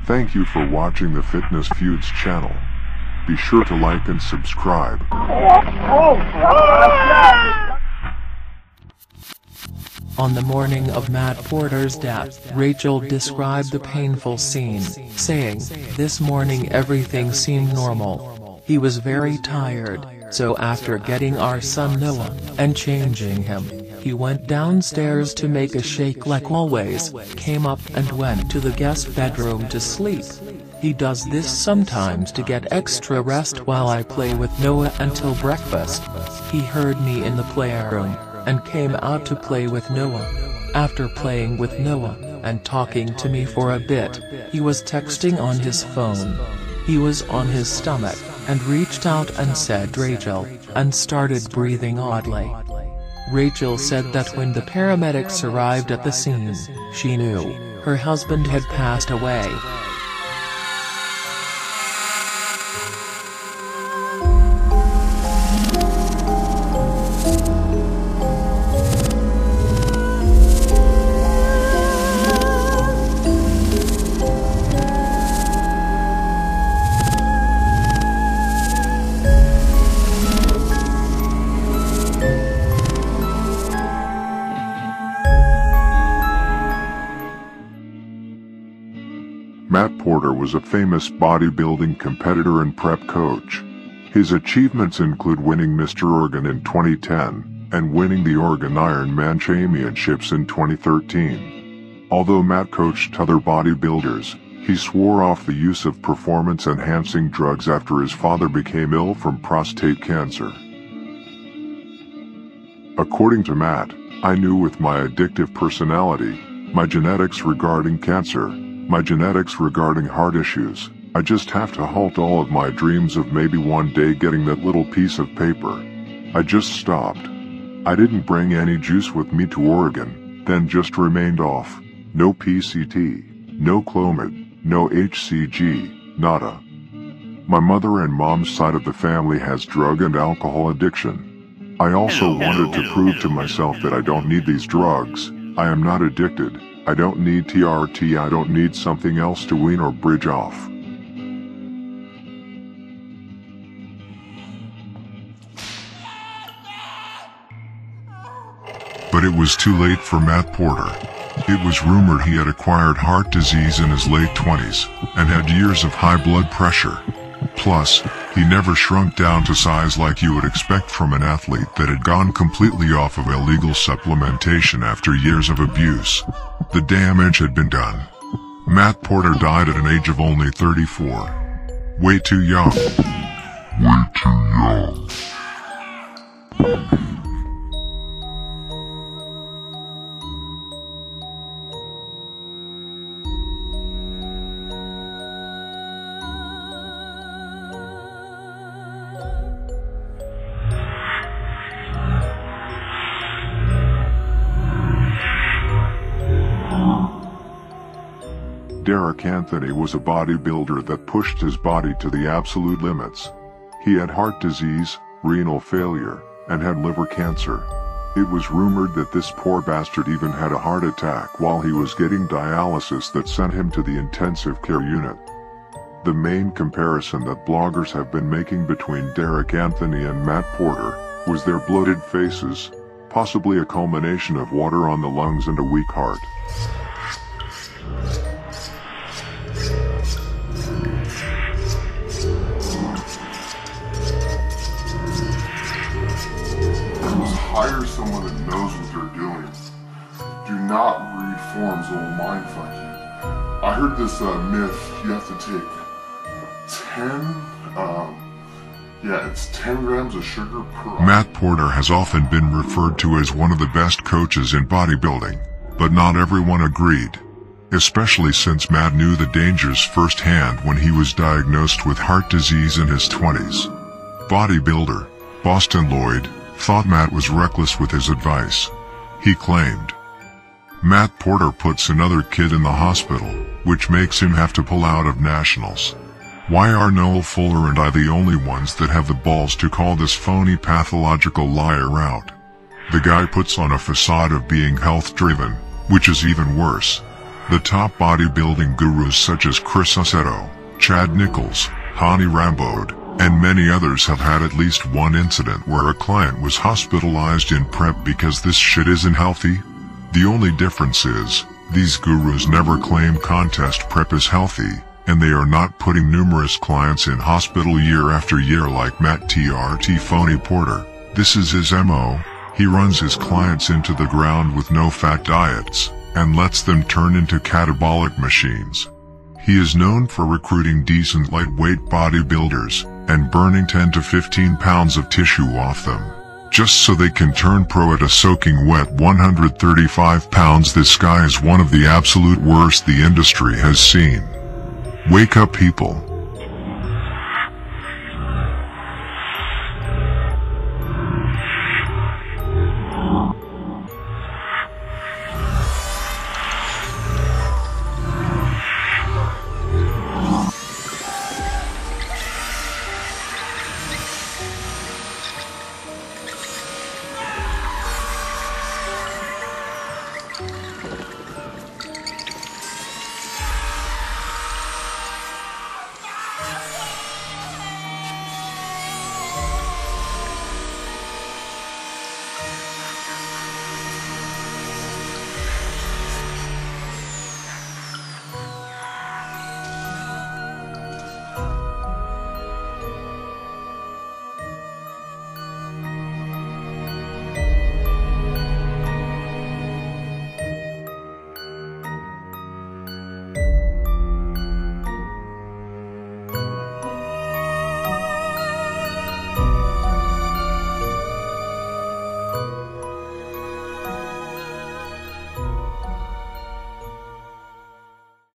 Thank you for watching the Fitness Feuds channel. Be sure to like and subscribe. On the morning of Matt Porter's death, Rachel described the painful scene, saying, "This morning everything seemed normal. He was very tired, so after getting our son Noah, and changing him, he went downstairs to make a shake like always, came up and went to the guest bedroom to sleep. He does this sometimes to get extra rest while I play with Noah until breakfast. He heard me in the playroom, and came out to play with Noah. After playing with Noah, and talking to me for a bit, he was texting on his phone. He was on his stomach, and reached out and said Rachel, and started breathing oddly." Rachel said that when the paramedics arrived at the scene, she knew her husband had passed away. Matt Porter was a famous bodybuilding competitor and prep coach. His achievements include winning Mr. Oregon in 2010, and winning the Oregon Ironman Championships in 2013. Although Matt coached other bodybuilders, he swore off the use of performance-enhancing drugs after his father became ill from prostate cancer. According to Matt, "I knew with my addictive personality, my genetics regarding cancer, my genetics regarding heart issues, I just have to halt all of my dreams of maybe one day getting that little piece of paper. I just stopped. I didn't bring any juice with me to Oregon, then just remained off. No PCT, no Clomid, no HCG, nada. My mother and mom's side of the family has drug and alcohol addiction. I also wanted to prove to myself that I don't need these drugs. I am not addicted. I don't need TRT, I don't need something else to wean or bridge off." But it was too late for Matt Porter. It was rumored he had acquired heart disease in his late 20s, and had years of high blood pressure. Plus, he never shrunk down to size like you would expect from an athlete that had gone completely off of illegal supplementation after years of abuse. The damage had been done. Matt Porter died at an age of only 34. Way too young. Way too young. Derek Anthony was a bodybuilder that pushed his body to the absolute limits. He had heart disease, renal failure, and had liver cancer. It was rumored that this poor bastard even had a heart attack while he was getting dialysis that sent him to the intensive care unit. The main comparison that bloggers have been making between Derek Anthony and Matt Porter was their bloated faces, possibly a culmination of water on the lungs and a weak heart. Hire someone that knows what they're doing. Do not read forms that will mindfuck you. I heard this myth, you have to take 10 grams of sugar per hour. Matt Porter has often been referred to as one of the best coaches in bodybuilding, but not everyone agreed. Especially since Matt knew the dangers firsthand when he was diagnosed with heart disease in his 20s. Bodybuilder Boston Lloyd thought Matt was reckless with his advice. He claimed, "Matt Porter puts another kid in the hospital, which makes him have to pull out of nationals. Why are Noel Fuller and I the only ones that have the balls to call this phony pathological liar out? The guy puts on a facade of being health-driven, which is even worse. The top bodybuilding gurus such as Chris Aceto, Chad Nichols, Hani Rambo, and many others have had at least one incident where a client was hospitalized in prep because this shit isn't healthy. The only difference is, these gurus never claim contest prep is healthy, and they are not putting numerous clients in hospital year after year like Matt TRT Phony Porter. This is his MO. He runs his clients into the ground with no-fat diets, and lets them turn into catabolic machines. He is known for recruiting decent lightweight bodybuilders, and burning 10 to 15 pounds of tissue off them, just so they can turn pro at a soaking wet 135 pounds. This guy is one of the absolute worst the industry has seen. Wake up, people.